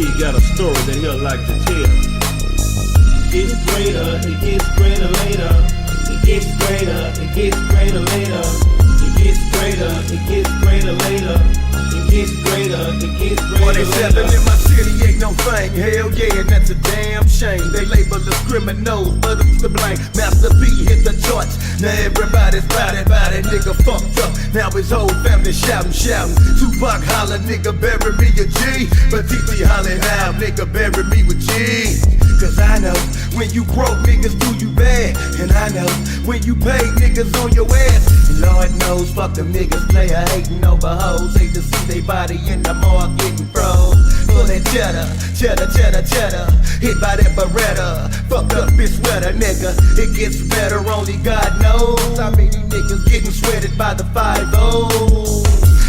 Sigg got a story that he'll like to tell. It gets greater later. It gets greater later. It gets greater later. It gets greater 47 later. in my city ain't no thing. Hell yeah, and that's a damn shame. They label us criminals, but who's to blame? Master P hit the charts. Now everybody's bout it, nigga fucked up. Now his whole family shouting. Tupac holler, nigga bury me a G. But TT hollering out, nigga bury me with G. Cause I know when you broke, niggas do you bad. And I know when you pay, niggas on your ass. And Lord knows, fuck them niggas player hating over hoes. Hate to see they body in the mall getting froze. Full of cheddar. Hit by that Beretta. Fucked up bitch sweater, nigga. It gets better, only God knows. How many niggas getting sweated by the 5-0?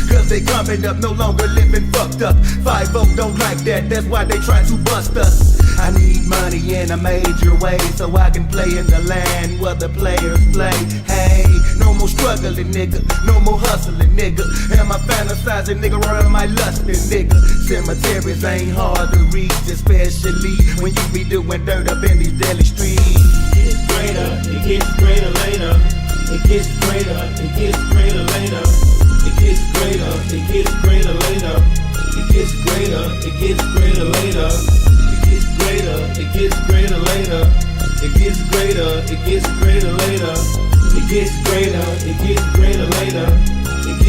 Cause they coming up, no longer living fucked up. 5-0 don't like that, that's why they try to bust us. I need money in a major way, so I can play in the land where the players play. Hey, no more struggling, nigga, no more hustling, nigga. Am I fantasizing, nigga, or am I lusting, nigga? Cemeteries ain't hard to reach, especially when you be doing dirt up in these Delhi streets. It gets greater later. It gets greater later. It gets greater later. It gets greater later. It gets greater later. It gets greater later. It gets greater later. It gets greater later. It gets greater later. It gets greater later. It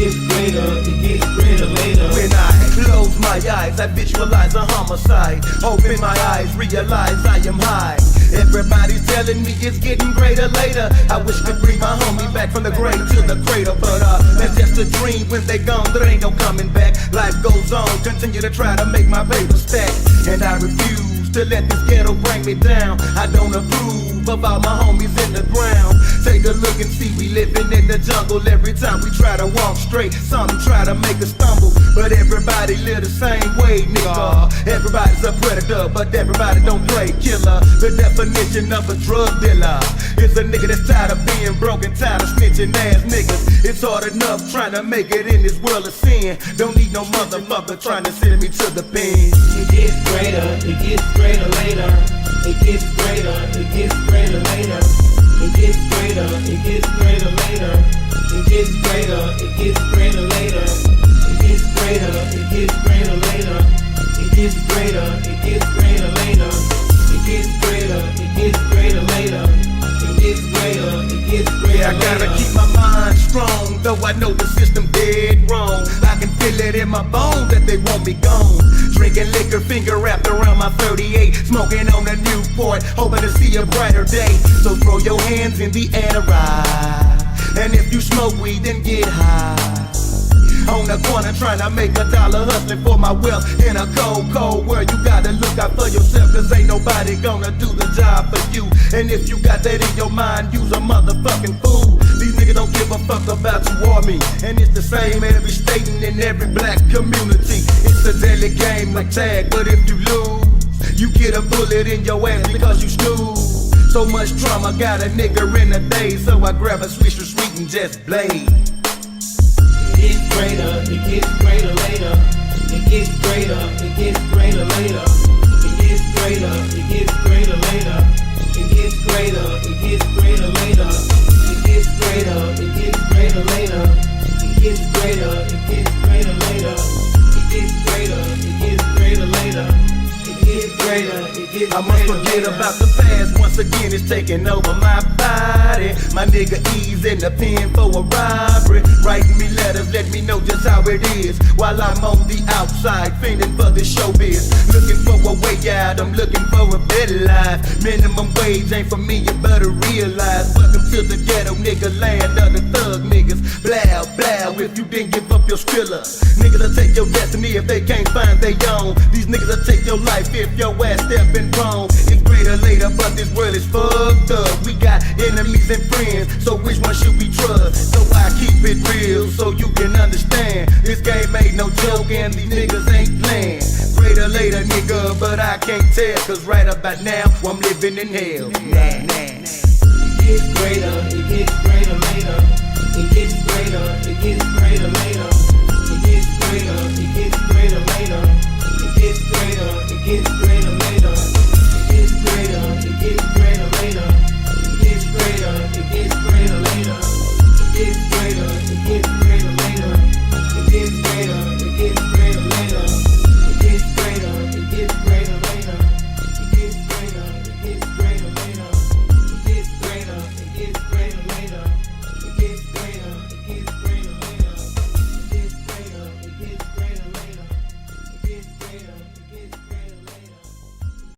gets greater later. When I close my eyes, I visualize a homicide. Open my eyes, realize I am high. Everybody's telling me it's getting greater later. I wish I could bring my homie back from the grave to the cradle, but that's just a dream. When they gone, there ain't no coming back. Life goes on, continue to try to make my paper stack, and I refuse to let this ghetto bring me down. I don't approve of all my homies in the ground. Take a look and see we living in the jungle. Every time we try to walk straight, some try to make us stumble. But everybody live the same way, nigga. Everybody's a predator, but everybody don't play killer. The definition of a drug dealer is a nigga that's tired of being broke and tired of snitching ass niggas. It's hard enough trying to make it in this world of sin. Don't need no motherfucker trying to send me to the pen. It gets greater later. It gets greater later. It gets greater later. It gets greater later. It gets greater later. It gets greater later. It gets greater later. It gets greater later. It gets greater later. Yeah, I gotta keep my mind strong, though I know the system dead wrong. I can feel it in my bones that they want me gone. Drinking liquor, finger wrapped around my 38, smoking on a Newport, hoping to see a brighter day. So throw your hands in the air to ride, and if you smoke weed, then get high. On the corner trying to make $1, hustling for my wealth in a cold, cold world. You gotta look out for yourself, cause ain't nobody gonna do the job for you. And if you got that in your mind, you's a motherfucking fool. These niggas don't give a fuck about you or me, and it's the same every state and in every black community. It's a daily game like tag, but if you lose, you get a bullet in your ass because you snooze. So much trauma got a nigga in a daze, so I grab a Swisher Sweet and just blaze. It gets greater later. It gets greater later. It gets greater later. It gets greater later. It gets greater later. It gets greater later. It gets greater later. It gets greater later. It gets greater later. I must forget about the past, once again it's taking over my body. My nigga E's in the pen for a robbery, writing me letters, let me know just how it is, while I'm on the outside, fending for the showbiz. Looking for a way out, I'm looking for a better life. Minimum wage ain't for me, you better realize. Welcome to the ghetto, nigga, land of the thug niggas. Blow, blow, if you didn't give up your skrilla. Niggas will take your destiny if they can't find their own. These niggas will take your life if your ass stepping wrong. It's greater later, but this world is fucked up. We got enemies and friends, so which one should we trust? So I keep it real, so you can understand. This game ain't no joke and these niggas ain't playing. Greater later, nigga, but I can't tell, cause right about now, I'm living in hell. Nah. It gets greater later. It gets greater later. It gets greater later. It gets greater later. It gets greater gets greater